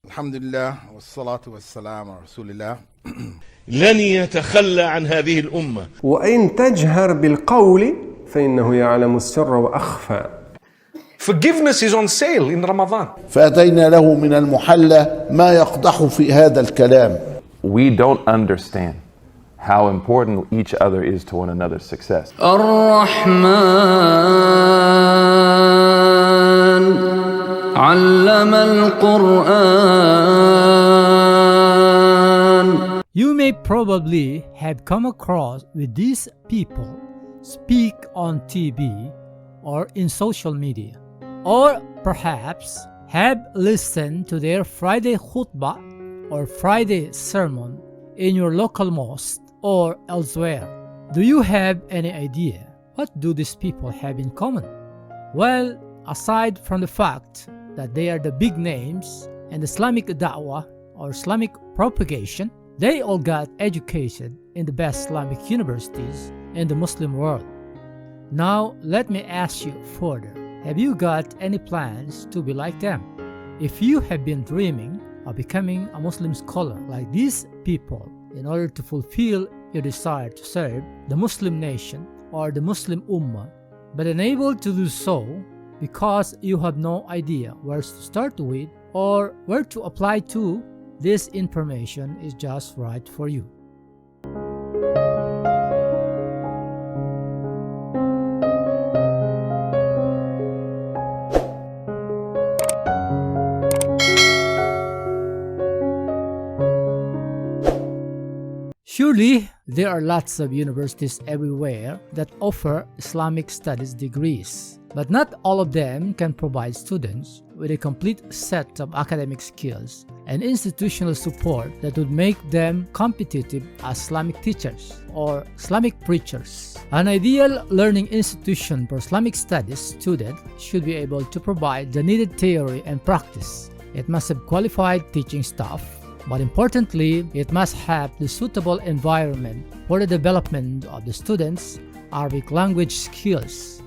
الحمد لله والصلاة والسلام على رسول الله. لن يتخلى عن هذه الأمة. وإن تجهر بالقول فإنه يعلم السر وأخفى. Forgiveness is on sale in Ramadan. فأتينا له من المحلى ما يقدح في هذا الكلام. We don't understand how important each other is to one another's success. الرحمن علم القرآن. You may probably have come across with these people speak on TV or in social media, or perhaps have listened to their Friday khutbah or Friday sermon in your local mosque or elsewhere. Do you have any idea what do these people have in common? Well, aside from the fact that they are the big names in Islamic da'wah or Islamic propagation, they all got educated in the best Islamic universities in the Muslim world. Now, let me ask you further. Have you got any plans to be like them? If you have been dreaming of becoming a Muslim scholar like these people in order to fulfill your desire to serve the Muslim nation or the Muslim Ummah, but unable to do so because you have no idea where to start with or where to apply to, this information is just right for you. Surely, there are lots of universities everywhere that offer Islamic studies degrees, but not all of them can provide students with a complete set of academic skills and institutional support that would make them competitive as Islamic teachers or Islamic preachers. An ideal learning institution for Islamic studies students should be able to provide the needed theory and practice. It must have qualified teaching staff, but importantly, it must have the suitable environment for the development of the students' Arabic language skills.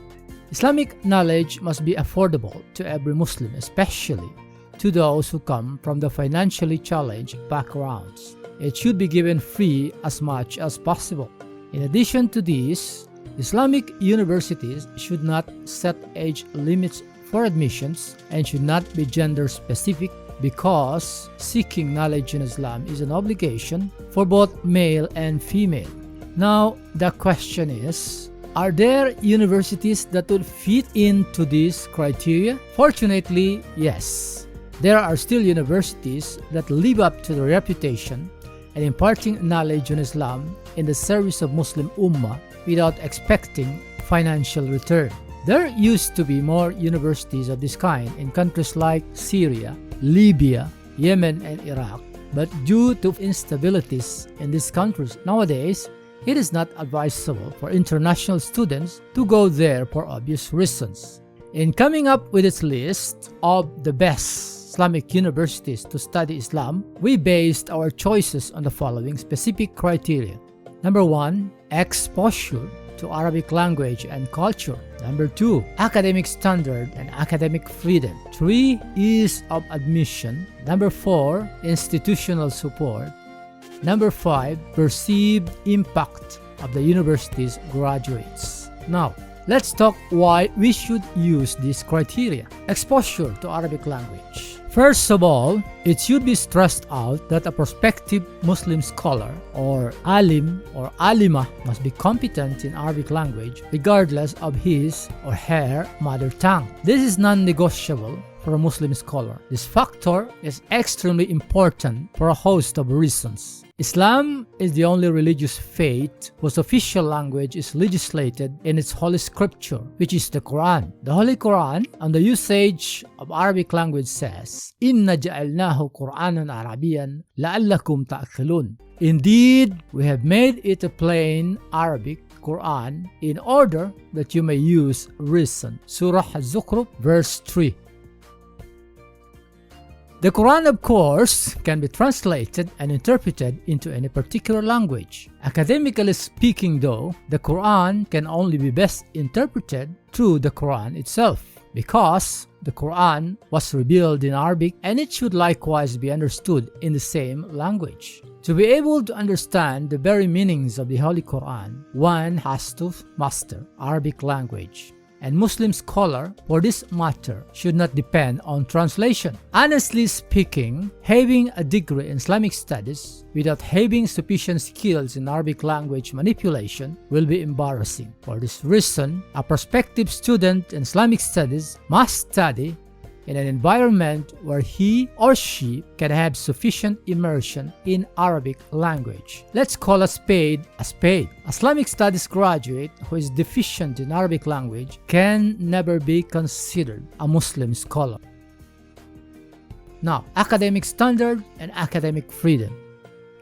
Islamic knowledge must be affordable to every Muslim, especially to those who come from the financially challenged backgrounds. It should be given free as much as possible. In addition to this, Islamic universities should not set age limits for admissions and should not be gender specific, because seeking knowledge in Islam is an obligation for both male and female. Now, the question is, are there universities that will fit into this criteria? Fortunately, yes. There are still universities that live up to the reputation and imparting knowledge on Islam in the service of Muslim Ummah without expecting financial return. There used to be more universities of this kind in countries like Syria, Libya, Yemen, and Iraq, but due to instabilities in these countries nowadays, it is not advisable for international students to go there for obvious reasons. In coming up with this list of the best Islamic universities to study Islam, we based our choices on the following specific criteria. Number 1, exposure to Arabic language and culture. Number 2, academic standard and academic freedom. 3, ease of admission. Number 4, institutional support. Number 5, perceived impact of the university's graduates. Now, let's talk why we should use this criteria. Exposure to Arabic language. First of all, it should be stressed out that a prospective Muslim scholar or alim or alima must be competent in Arabic language regardless of his or her mother tongue. This is non-negotiable for a Muslim scholar. This factor is extremely important for a host of reasons. Islam is the only religious faith whose official language is legislated in its holy scripture, which is the Quran. The Holy Quran, on the usage of Arabic language, says, "Inna ja'alnahu Qur'anan Arabiyan la'allakum ta'qilun." Indeed, we have made it a plain Arabic Quran in order that you may use reason. Surah Al-Zukhruf, verse 3. The Quran, of course, can be translated and interpreted into any particular language. Academically speaking, though, the Quran can only be best interpreted through the Quran itself. because the Quran was revealed in Arabic and it should likewise be understood in the same language. To be able to understand the very meanings of the Holy Quran, one has to master Arabic language. And Muslim scholar, for this matter, should not depend on translation. Honestly speaking, having a degree in Islamic studies without having sufficient skills in Arabic language manipulation will be embarrassing. For this reason, a prospective student in Islamic studies must study in an environment where he or she can have sufficient immersion in Arabic language. Let's call a spade a spade. Islamic studies graduate who is deficient in Arabic language can never be considered a Muslim scholar. Now, academic standard and academic freedom.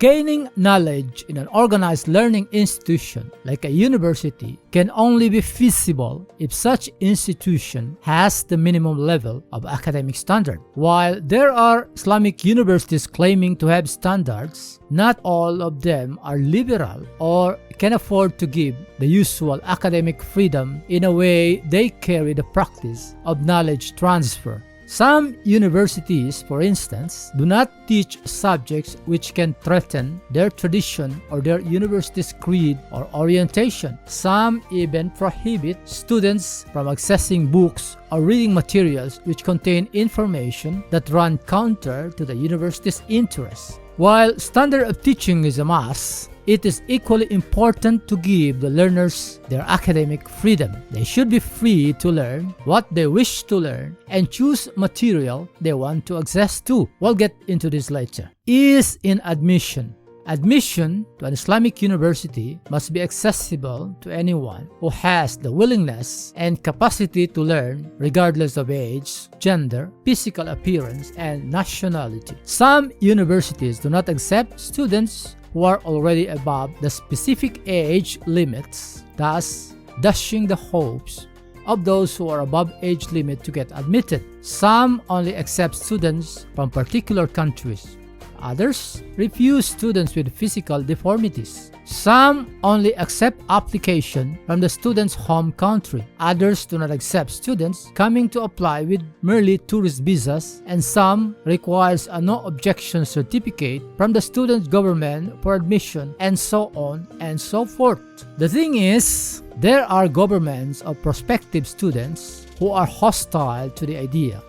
Gaining knowledge in an organized learning institution like a university can only be feasible if such institution has the minimum level of academic standard. While there are Islamic universities claiming to have standards, not all of them are liberal or can afford to give the usual academic freedom in a way they carry the practice of knowledge transfer. Some universities, for instance, do not teach subjects which can threaten their tradition or their university's creed or orientation. Some even prohibit students from accessing books or reading materials which contain information that run counter to the university's interests. While standard of teaching is a must, it is equally important to give the learners their academic freedom. They should be free to learn what they wish to learn and choose material they want to access to. We'll get into this later. Ease in admission. Admission to an Islamic university must be accessible to anyone who has the willingness and capacity to learn regardless of age, gender, physical appearance, and nationality. Some universities do not accept students who are already above the specific age limits, thus dashing the hopes of those who are above age limit to get admitted. Some only accept students from particular countries. Others refuse students with physical deformities. Some only accept application from the student's home country. Others do not accept students coming to apply with merely tourist visas, and some requires a no objection certificate from the student's government for admission, and so on and so forth. The thing is, there are governments of prospective students who are hostile to the idea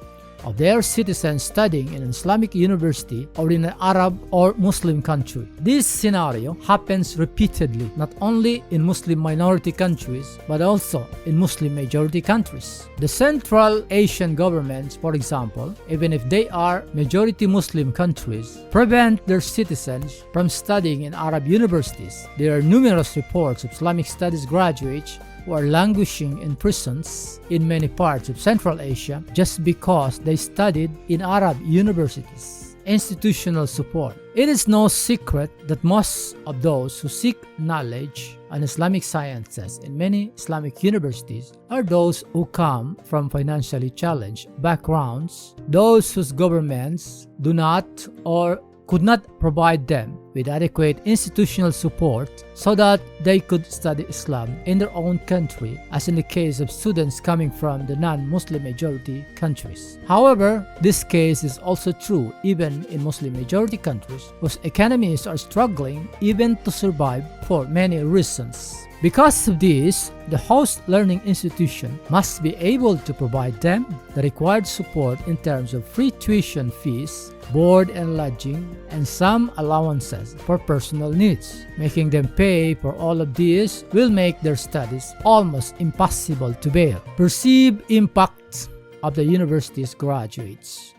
of their citizens studying in an Islamic university or in an Arab or Muslim country. This scenario happens repeatedly, not only in Muslim minority countries, but also in Muslim majority countries. The Central Asian governments, for example, even if they are majority Muslim countries, prevent their citizens from studying in Arab universities. There are numerous reports of Islamic studies graduates who are languishing in prisons in many parts of Central Asia just because they studied in Arab universities. Institutional support. It is no secret that most of those who seek knowledge on Islamic sciences in many Islamic universities are those who come from financially challenged backgrounds, those whose governments do not or could not provide them with adequate institutional support so that they could study Islam in their own country, as in the case of students coming from the non-Muslim majority countries. However, this case is also true even in Muslim majority countries whose economies are struggling even to survive for many reasons. Because of this, the host learning institution must be able to provide them the required support in terms of free tuition fees, board and lodging, and some allowances for personal needs. Making them pay for all of these will make their studies almost impossible to bear. Perceived impact of the university's graduates.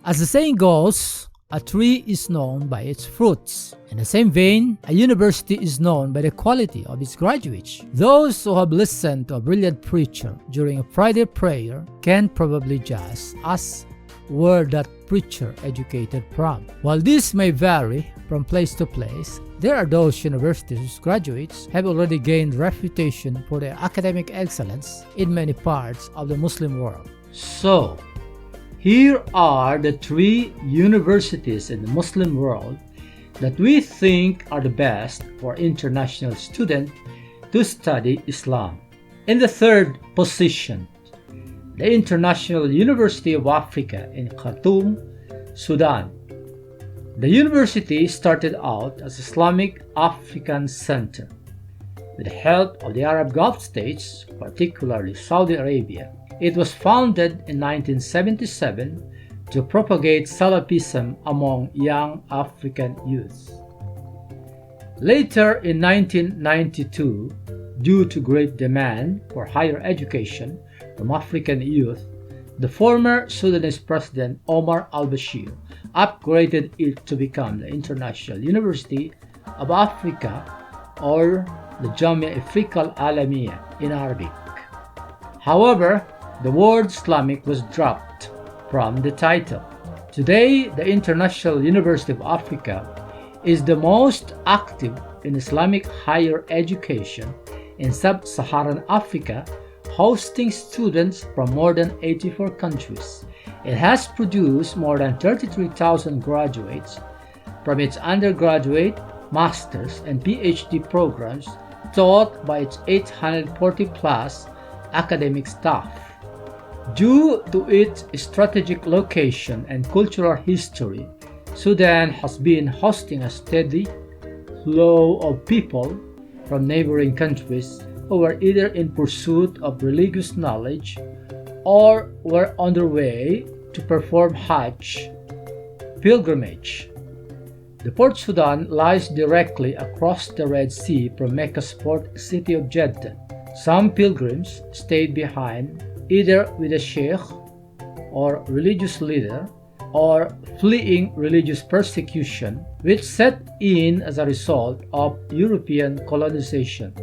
As the saying goes, a tree is known by its fruits. In the same vein, a university is known by the quality of its graduates. Those who have listened to a brilliant preacher during a Friday prayer can probably judge as where that preacher educated from. While this may vary from place to place, there are those universities whose graduates have already gained reputation for their academic excellence in many parts of the Muslim world. So, here are the 3 universities in the Muslim world that we think are the best for international students to study Islam. In the third position, the International University of Africa in Khartoum, Sudan. The university started out as Islamic African Center. With the help of the Arab Gulf states, particularly Saudi Arabia, it was founded in 1977 to propagate Salafism among young African youth. Later in 1992, due to great demand for higher education from African youth, the former Sudanese President Omar Al-Bashir upgraded it to become the International University of Africa, or the Jamia Afrika Al-Alamiya in Arabic. However, the word Islamic was dropped from the title. Today, the International University of Africa is the most active in Islamic higher education in sub-Saharan Africa, hosting students from more than 84 countries. It has produced more than 33,000 graduates from its undergraduate, master's, and PhD programs taught by its 840-plus academic staff. Due to its strategic location and cultural history, Sudan has been hosting a steady flow of people from neighboring countries who were either in pursuit of religious knowledge or were on their way to perform Hajj pilgrimage. The Port Sudan lies directly across the Red Sea from Mecca's port city of Jeddah. Some pilgrims stayed behind either with a sheikh or religious leader, or fleeing religious persecution which set in as a result of European colonization.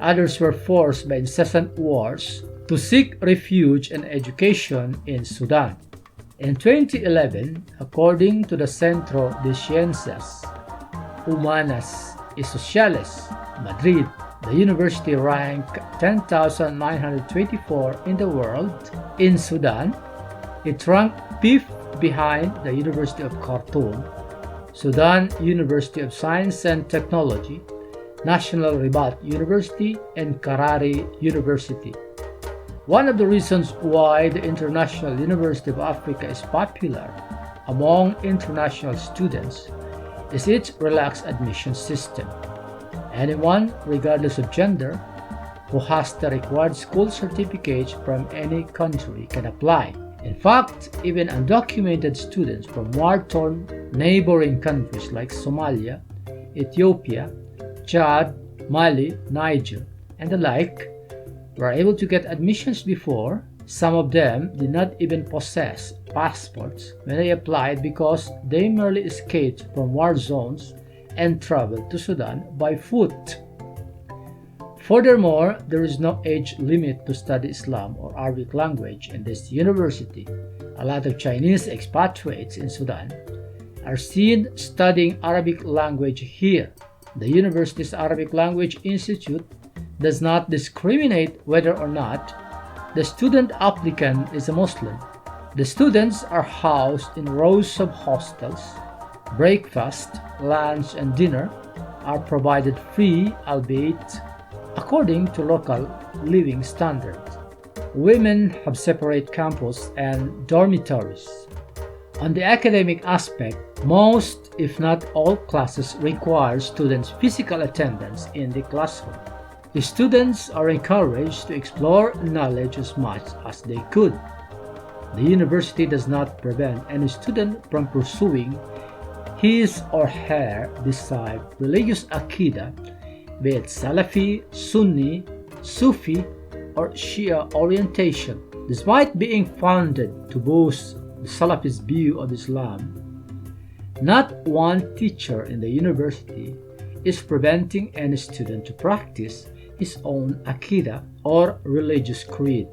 Others were forced by incessant wars to seek refuge and education in Sudan. In 2011, according to the Centro de Ciencias Humanas y Sociales, Madrid, the university ranked 10,924 in the world. In Sudan, it ranked 5th behind the University of Khartoum, Sudan University of Science and Technology, National Rabat University, and Karari University. One of the reasons why the International University of Africa is popular among international students is its relaxed admission system. Anyone, regardless of gender, who has the required school certificates from any country can apply. In fact, even undocumented students from war-torn neighboring countries like Somalia, Ethiopia, Chad, Mali, Niger, and the like were able to get admissions before. Some of them did not even possess passports when they applied because they merely escaped from war zones and traveled to Sudan by foot. Furthermore, there is no age limit to study Islam or Arabic language in this university. A lot of Chinese expatriates in Sudan are seen studying Arabic language here. The university's Arabic Language Institute does not discriminate whether or not the student applicant is a Muslim. The students are housed in rows of hostels. Breakfast, lunch, and dinner are provided free, albeit according to local living standards. Women have separate campus and dormitories. On the academic aspect, most, if not all, classes require students' physical attendance in the classroom. The students are encouraged to explore knowledge as much as they could. The university does not prevent any student from pursuing his or her desired religious aqidah, be it Salafi, Sunni, Sufi, or Shia orientation. Despite being founded to boost the Salafist view of Islam, not one teacher in the university is preventing any student to practice his own aqidah or religious creed.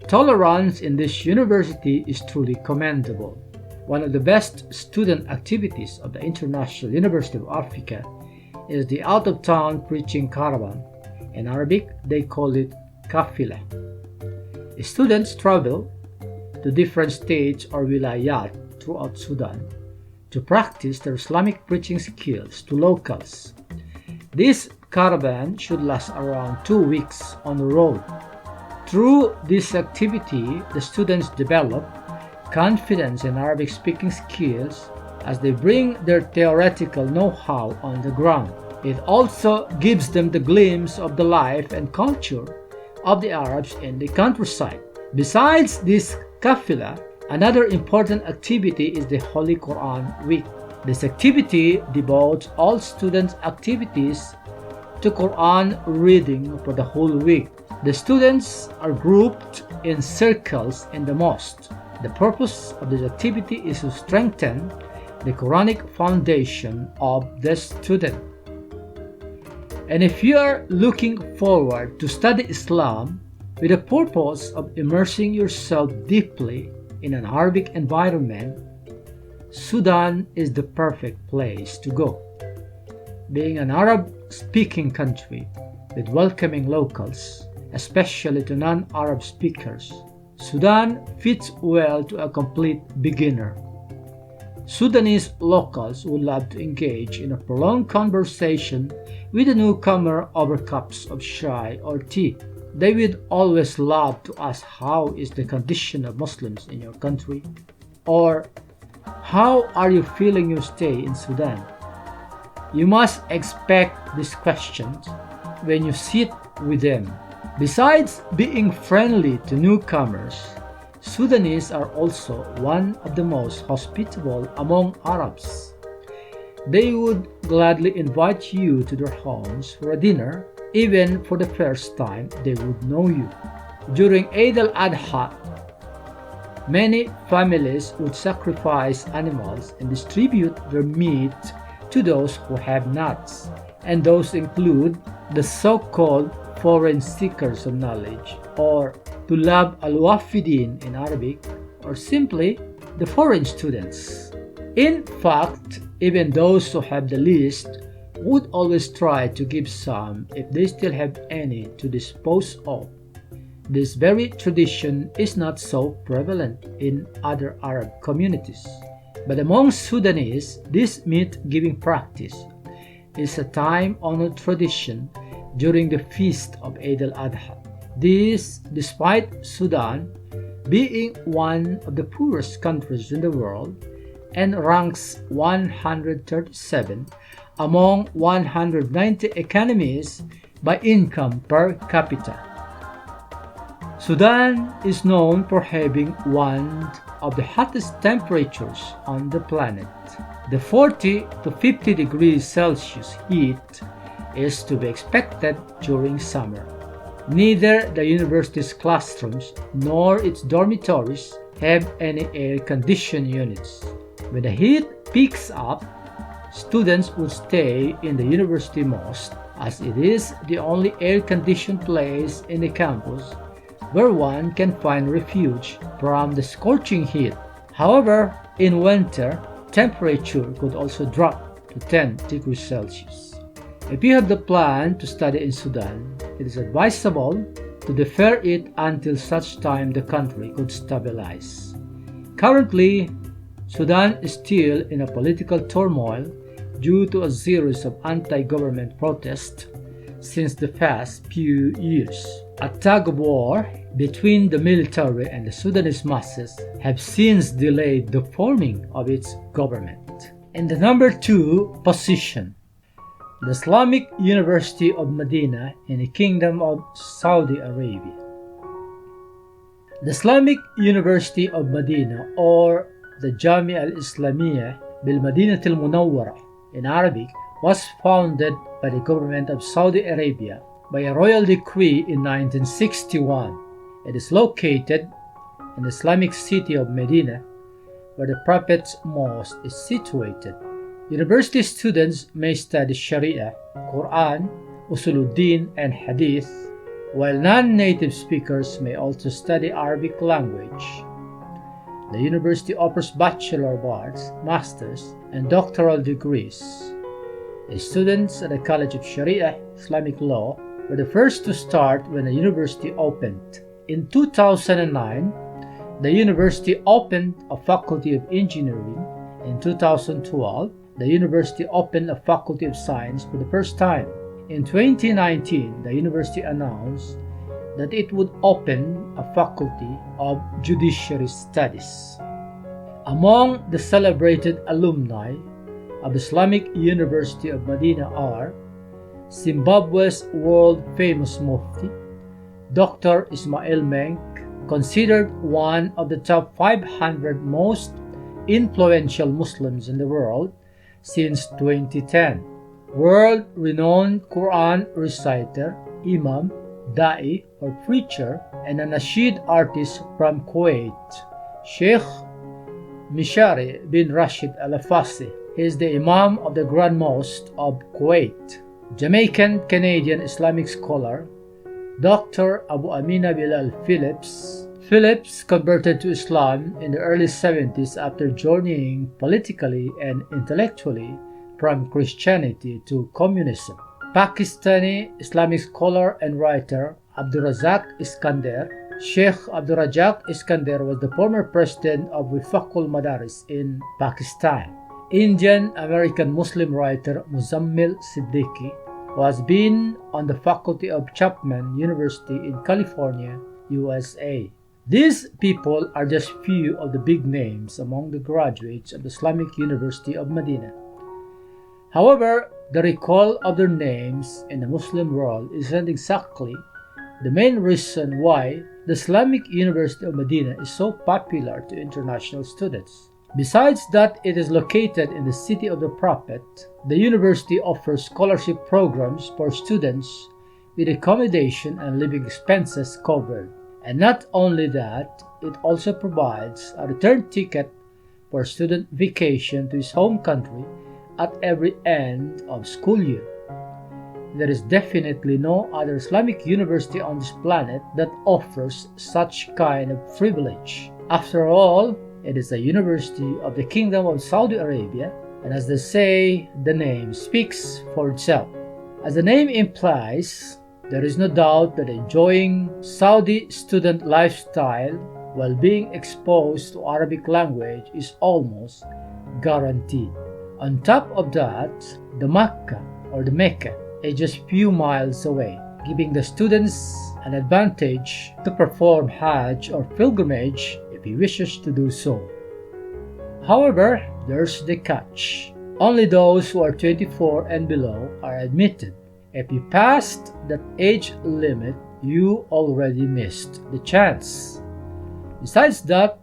Tolerance in this university is truly commendable. One of the best student activities of the International University of Africa is the out-of-town preaching caravan. In Arabic, they call it kafila. Students travel to different states or wilayat throughout Sudan to practice their Islamic preaching skills to locals. This caravan should last around 2 weeks on the road. Through this activity, the students develop confidence in Arabic speaking skills as they bring their theoretical know-how on the ground. It also gives them the glimpse of the life and culture of the Arabs in the countryside. Besides this kafila, another important activity is the Holy Quran Week. This activity devotes all students' activities to Quran reading for the whole week. The students are grouped in circles in the mosque. The purpose of this activity is to strengthen the Quranic foundation of the student. And if you are looking forward to study Islam with the purpose of immersing yourself deeply in an Arabic environment, Sudan is the perfect place to go. Being an Arab-speaking country with welcoming locals, especially to non-Arab speakers, Sudan fits well to a complete beginner. Sudanese locals would love to engage in a prolonged conversation with a newcomer over cups of chai or tea. They would always love to ask how is the condition of Muslims in your country, or how are you feeling your stay in Sudan? You must expect these questions when you sit with them. Besides being friendly to newcomers, Sudanese are also one of the most hospitable among Arabs. They would gladly invite you to their homes for a dinner, even for the first time they would know you. During Eid al-Adha, many families would sacrifice animals and distribute their meat to those who have not, and those include the so-called foreign seekers of knowledge, or tulab al-wafidin in Arabic, or simply the foreign students. In fact, even those who have the least would always try to give some if they still have any to dispose of. This very tradition is not so prevalent in other Arab communities, but among Sudanese, this meat-giving practice is a time-honored tradition during the feast of Eid al-Adha. This, despite Sudan being one of the poorest countries in the world and ranks 137 among 190 economies by income per capita. Sudan is known for having one of the hottest temperatures on the planet. The 40 to 50 degrees Celsius heat is to be expected during summer. Neither the university's classrooms nor its dormitories have any air-conditioned units. When the heat picks up, students would stay in the university mosque, as it is the only air-conditioned place in the campus where one can find refuge from the scorching heat. However, in winter, temperature could also drop to 10 degrees Celsius. If you have the plan to study in Sudan, it is advisable to defer it until such time the country could stabilize. Currently, Sudan is still in a political turmoil due to a series of anti-government protests since the past few years. A tug-of-war between the military and the Sudanese masses have since delayed the forming of its government. In the number 2 position, the Islamic University of Madina in the Kingdom of Saudi Arabia. The Islamic University of Madina, or the Jamia al-Islamiyya bil-Madinah al-Munawwara in Arabic, was founded by the government of Saudi Arabia by a royal decree in 1961. It is located in the Islamic city of Medina, where the Prophet's Mosque is situated. University students may study Sharia, Quran, Usuluddin, and Hadith, while non-native speakers may also study Arabic language. The university offers Bachelor of Arts, Masters, and doctoral degrees. The students at the College of Sharia, Islamic Law, were the first to start when the university opened. In 2009, the university opened a Faculty of Engineering. In 2012, the university opened a Faculty of Science for the first time. In 2019, the university announced that it would open a faculty of judiciary studies. Among the celebrated alumni of Islamic University of Madina are Zimbabwe's world-famous Mufti, Dr. Ismail Menk, considered one of the top 500 most influential Muslims in the world since 2010. World-renowned Quran reciter, Imam, Da'i or preacher, and a nasheed artist from Kuwait, Sheikh Mishari bin Rashid Al-Afasi. He is the Imam of the Grand Mosque of Kuwait. Jamaican-Canadian Islamic scholar, Dr. Abu Amina Bilal Phillips. Phillips converted to Islam in the early 70s after journeying politically and intellectually from Christianity to communism. Pakistani Islamic scholar and writer Abdurazak Iskander. Sheikh Abdurazak Iskander was the former president of Wifaqul Madaris in Pakistan. Indian-American Muslim writer Muzammil Siddiqui, who has been on the faculty of Chapman University in California, USA. These people are just few of the big names among the graduates of the Islamic University of Madina. However, the recall of their names in the Muslim world isn't exactly the main reason why the Islamic University of Madina is so popular to international students. Besides that it is located in the city of the Prophet, the university offers scholarship programs for students with accommodation and living expenses covered. And not only that, it also provides a return ticket for student vacation to his home country at every end of school year. There is definitely no other Islamic university on this planet that offers such kind of privilege. After all, it is a university of the Kingdom of Saudi Arabia, and as they say, the name speaks for itself. As the name implies, there is no doubt that enjoying Saudi student lifestyle while being exposed to Arabic language is almost guaranteed. On top of that, the Mecca or the Mecca is just few miles away, giving the students an advantage to perform Hajj or pilgrimage if he wishes to do so. However, there's the catch. Only those who are 24 and below are admitted. If you passed that age limit, you already missed the chance. Besides that,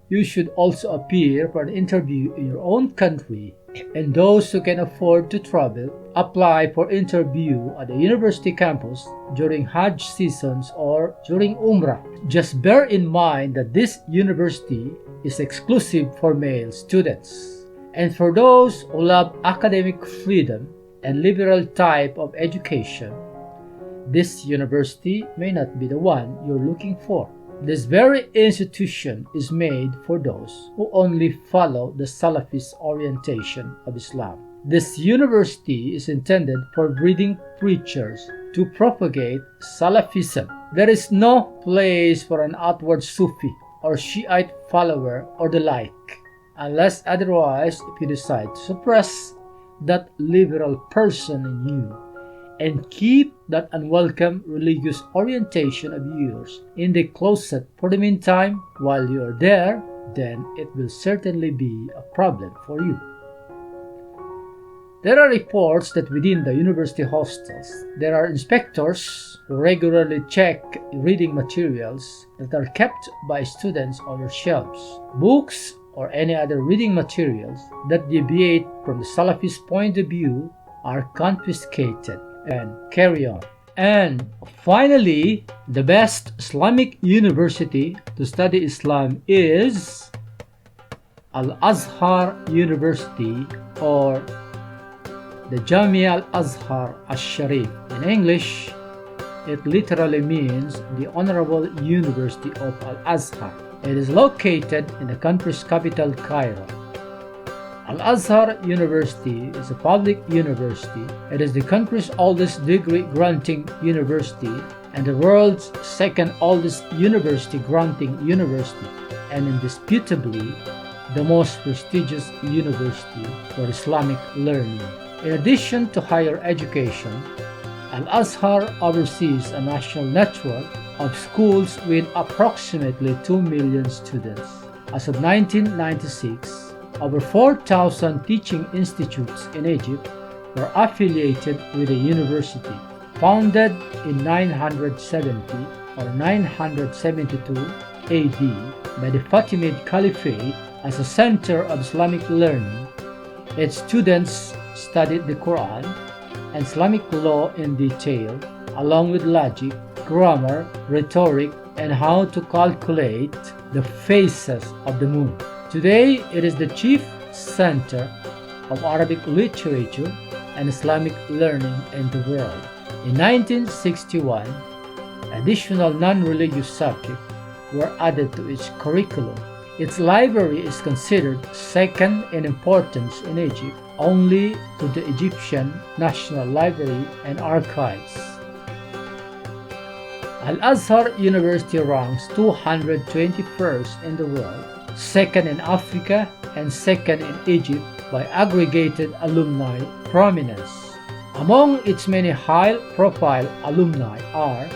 you should also appear for an interview in your own country, and those who can afford to travel apply for interview at the university campus during Hajj seasons or during Umrah. Just bear in mind that this university is exclusive for male students. And for those who love academic freedom and liberal type of education, this university may not be the one you're looking for. This very institution is made for those who only follow the Salafist orientation of Islam. This university is intended for breeding preachers to propagate Salafism. There is no place for an outward Sufi or Shiite follower or the like, unless otherwise if you decide to suppress that liberal person in you and keep that unwelcome religious orientation of yours in the closet for the meantime while you are there, then it will certainly be a problem for you. There are reports that within the university hostels, there are inspectors who regularly check reading materials that are kept by students on their shelves. Books or any other reading materials that deviate from the Salafist point of view are confiscated and carry on. And finally, the best Islamic university to study Islam is Al-Azhar University, or the Jamia Al-Azhar Al-Sharif. In English, it literally means the Honorable University of Al-Azhar. It is located in the country's capital, Cairo. Al-Azhar University is a public university. It is the country's oldest degree-granting university and the world's second oldest university-granting university, and indisputably the most prestigious university for Islamic learning. In addition to higher education, Al-Azhar oversees a national network of schools with approximately 2 million students. As of 1996, over 4,000 teaching institutes in Egypt were affiliated with a university. Founded in 970 or 972 AD by the Fatimid Caliphate as a center of Islamic learning, its students studied the Quran and Islamic law in detail, along with logic, grammar, rhetoric, and how to calculate the phases of the moon. Today, it is the chief center of Arabic literature and Islamic learning in the world. In 1961, additional non-religious subjects were added to its curriculum. Its library is considered second in importance in Egypt, only to the Egyptian National Library and Archives. Al-Azhar University ranks 221st in the world, second in Africa and second in Egypt by aggregated alumni prominence. Among its many high-profile alumni are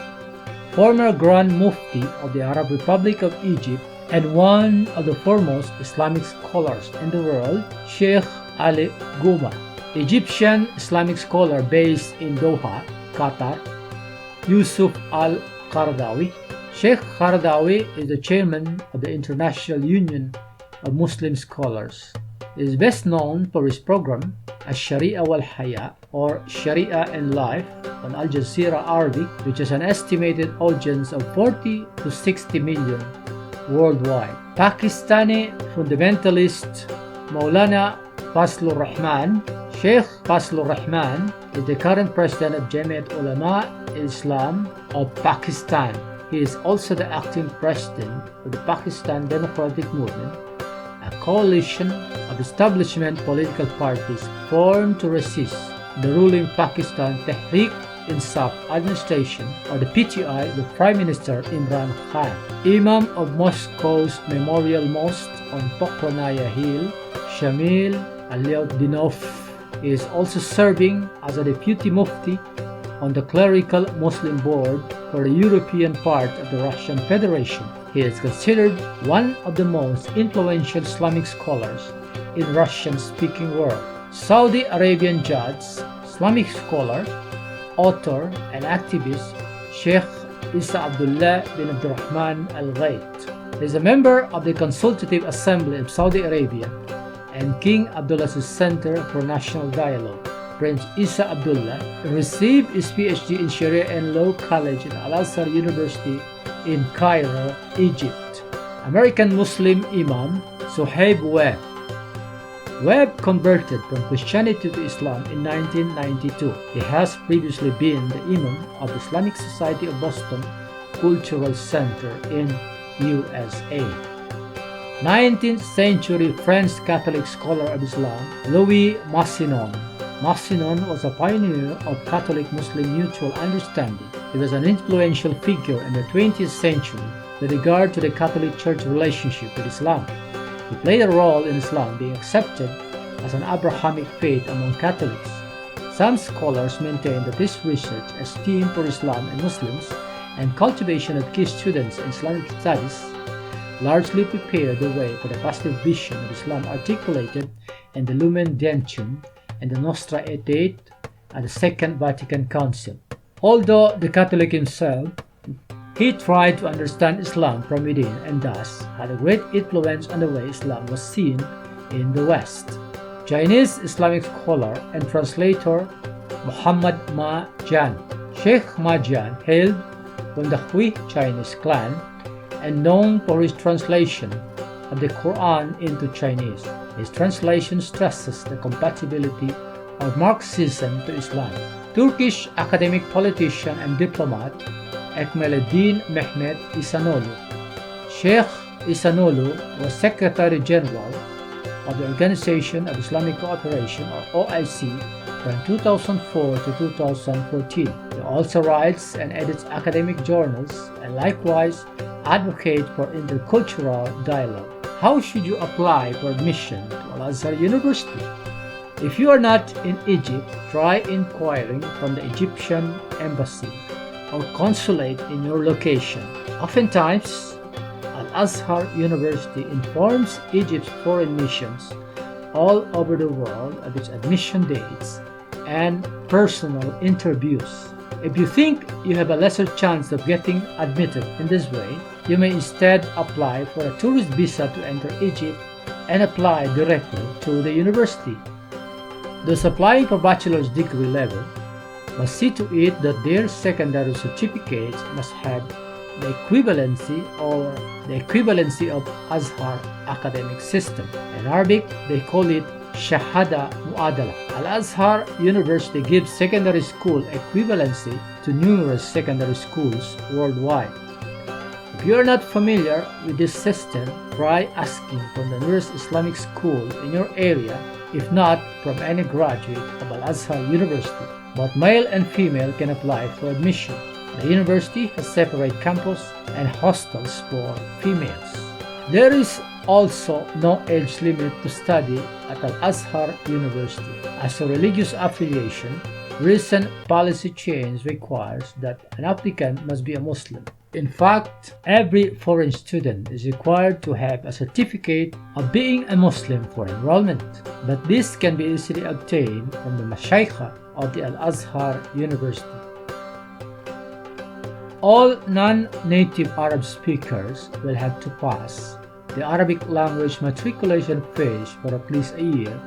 former Grand Mufti of the Arab Republic of Egypt and one of the foremost Islamic scholars in the world, Sheikh Ali Gouma, Egyptian Islamic scholar based in Doha, Qatar, Yusuf al-Qaradawi. Sheikh Qaradawi is the chairman of the International Union of Muslim Scholars. He is best known for his program Al-Sharia wal-Haya, or Sharia and Life, on Al Arabic, which has an estimated audience of 40 to 60 million worldwide. Pakistani fundamentalist Maulana Fazlur Rahman. Sheikh Fazlur Rahman is the current president of Jamiat Ulama Islam of Pakistan. He is also the acting president of the Pakistan Democratic Movement, a coalition of establishment political parties formed to resist the ruling Pakistan Tehreek-Insaf administration, or the PTI, with Prime Minister Imran Khan. Imam of Moscow's Memorial Mosque on Pokronaya Hill, Shamil Alyodinov is also serving as a deputy mufti on the clerical Muslim board for the European part of the Russian Federation. He is considered one of the most influential Islamic scholars in Russian-speaking world. Saudi Arabian judge, Islamic scholar, author, and activist Sheikh Isa Abdullah bin Abdurrahman Al-Ghaith. He is a member of the Consultative Assembly of Saudi Arabia and King Abdullah's Center for National Dialogue. Prince Isa Abdullah received his PhD in Sharia and Law College at Al-Azhar University in Cairo, Egypt. American Muslim Imam Suhaib Webb. Webb converted from Christianity to Islam in 1992. He has previously been the Imam of the Islamic Society of Boston Cultural Center in USA. 19th century French Catholic scholar of Islam, Louis Massignon. Massignon was a pioneer of Catholic Muslim mutual understanding. He was an influential figure in the 20th century with regard to the Catholic Church relationship with Islam. He played a role in Islam being accepted as an Abrahamic faith among Catholics. Some scholars maintain that this research, esteem for Islam and Muslims, and cultivation of key students in Islamic studies largely prepared the way for the positive vision of Islam articulated in the Lumen Gentium and the Nostra Aetate at the Second Vatican Council. Although the Catholic himself, he tried to understand Islam from within and thus had a great influence on the way Islam was seen in the West. Chinese Islamic scholar and translator Muhammad Ma Jian. Sheikh Ma Jian hailed from the Hui Chinese clan and known for his translation of the Quran into Chinese. His translation stresses the compatibility of Marxism to Islam. Turkish academic politician and diplomat Ekmeleddin Mehmet İhsanoğlu. Sheikh İhsanoğlu was Secretary General of the Organization of Islamic Cooperation, or OIC, from 2004 to 2014. He also writes and edits academic journals and likewise advocate for intercultural dialogue. How should you apply for admission to Al-Azhar University? If you are not in Egypt, try inquiring from the Egyptian embassy or consulate in your location. Oftentimes, Al-Azhar University informs Egypt's foreign missions all over the world of its admission dates and personal interviews. If you think you have a lesser chance of getting admitted in this way, you may instead apply for a tourist visa to enter Egypt and apply directly to the university. Those applying for bachelor's degree level must see to it that their secondary certificates must have the equivalency of Azhar academic system. In Arabic, they call it Shahada Mu'adala. Al-Azhar University gives secondary school equivalency to numerous secondary schools worldwide. If you are not familiar with this system, try asking from the nearest Islamic school in your area, if not from any graduate of Al-Azhar University. Both male and female can apply for admission. The university has separate campus and hostels for females. There is also no age limit to study at Al-Azhar University. As a religious affiliation, recent policy change requires that an applicant must be a Muslim. In fact, every foreign student is required to have a certificate of being a Muslim for enrollment, but this can be easily obtained from the Mashaykha of the Al-Azhar University. All non-native Arab speakers will have to pass the Arabic language matriculation phase for at least a year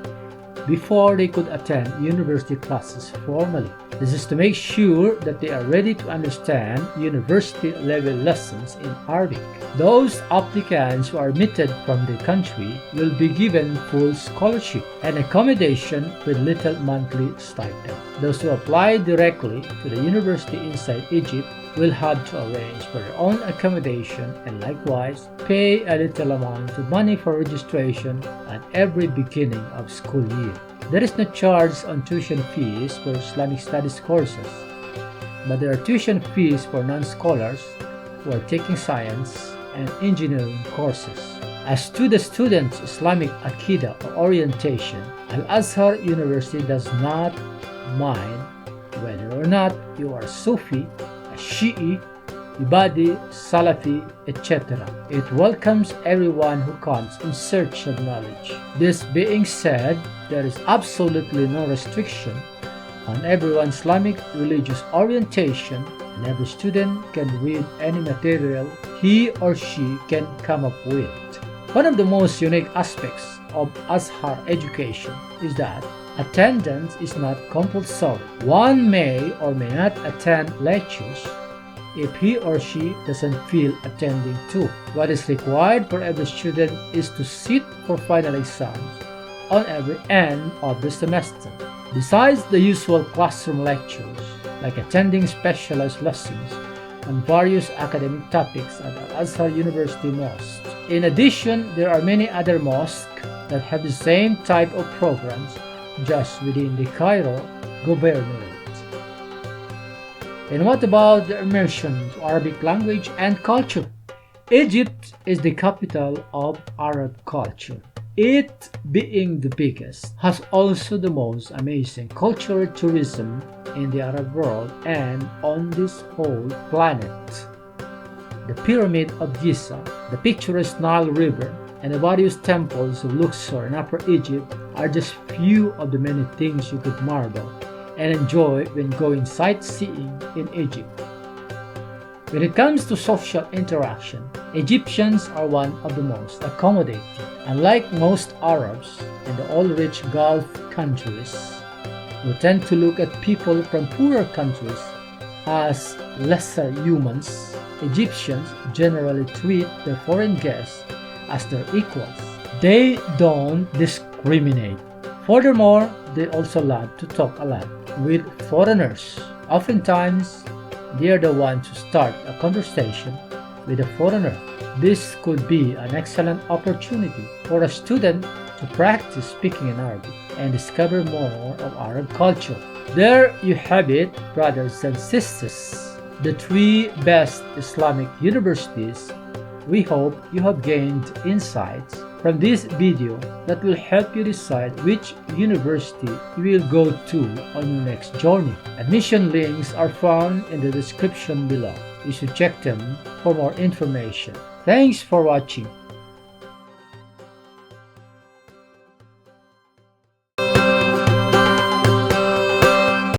before they could attend university classes formally. This is to make sure that they are ready to understand university-level lessons in Arabic. Those applicants who are admitted from the country will be given full scholarship and accommodation with little monthly stipend. Those who apply directly to the university inside Egypt will have to arrange for their own accommodation and likewise pay a little amount of money for registration at every beginning of school year. There is no charge on tuition fees for Islamic studies courses, but there are tuition fees for non-scholars who are taking science and engineering courses. As to the students' Islamic Aqidah or orientation, Al-Azhar University does not mind whether or not you are Sufi, a Shi'i, Ibadi, Salafi, etc. It welcomes everyone who comes in search of knowledge. This being said, there is absolutely no restriction on everyone's Islamic religious orientation, and every student can read any material he or she can come up with. One of the most unique aspects of Azhar education is that attendance is not compulsory. One may or may not attend lectures if he or she doesn't feel attending too. What is required for every student is to sit for final exams on every end of the semester. Besides the usual classroom lectures, like attending specialized lessons on various academic topics at Al-Azhar University Mosque. In addition, there are many other mosques that have the same type of programs just within the Cairo governorate. And what about the immersion to Arabic language and culture? Egypt is the capital of Arab culture. It, being the biggest, has also the most amazing cultural tourism in the Arab world and on this whole planet. The Pyramid of Giza, the picturesque Nile River, and the various temples of Luxor in Upper Egypt are just few of the many things you could marvel and enjoy when going sightseeing in Egypt. When it comes to social interaction, Egyptians are one of the most accommodating. Unlike most Arabs and the oil-rich Gulf countries, who tend to look at people from poorer countries as lesser humans, Egyptians generally treat their foreign guests as their equals. They don't discriminate. Furthermore, they also love to talk a lot with foreigners. Oftentimes, they are the ones who start a conversation with a foreigner. This could be an excellent opportunity for a student to practice speaking in Arabic and discover more of Arab culture. There you have it, brothers and sisters, the 3 best Islamic universities. We hope you have gained insights from this video that will help you decide which university you will go to on your next journey. Admission links are found in the description below. You should check them for more information. Thanks for watching.